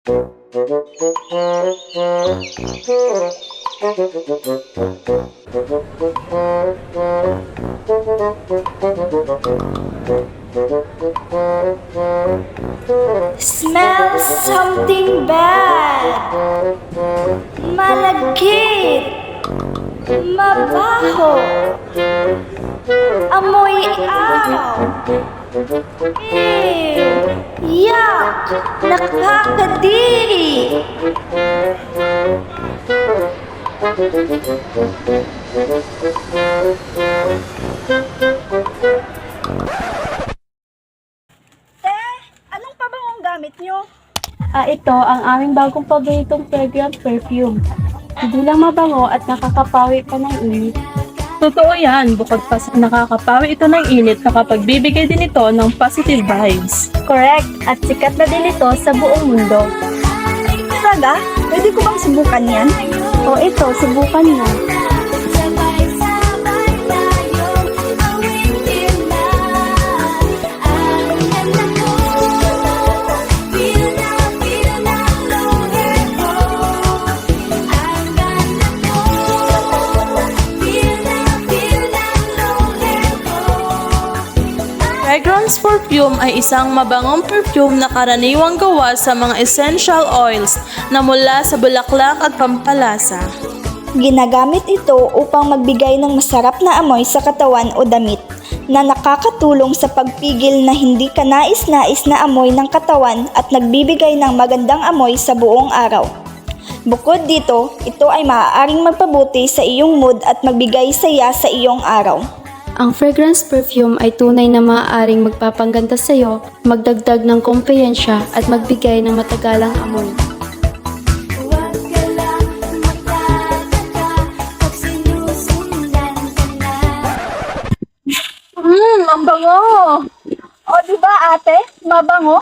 Smells something bad. Malagkit. Mabaho. Amoy araw. Ew. Yuck. Nakakadiri. Anong pabangong gamit nyo? Ito ang aming bagong paboritong fragrant perfume. Hindi lang mabango at nakakapawi pa ng init. Totoo yan, bukod pa sa nakakapawi ito ng init, nakapagbibigay din ito ng positive vibes. Correct! At sikat na din ito sa buong mundo. Talaga? Pwede ko bang subukan yan? O ito, subukan mo. Fragrance perfume ay isang mabangong perfume na karaniwang gawa sa mga essential oils na mula sa bulaklak at pampalasa. Ginagamit ito upang magbigay ng masarap na amoy sa katawan o damit na nakakatulong sa pagpigil na hindi kanais-nais na amoy ng katawan at nagbibigay ng magandang amoy sa buong araw. Bukod dito, ito ay maaaring magpabuti sa iyong mood at magbigay saya sa iyong araw. Ang fragrance perfume ay tunay na maaaring magpapangganda sa iyo, magdagdag ng kumpiyensya at magbigay ng matagalang amoy. Ang bango! O diba ate, mabango?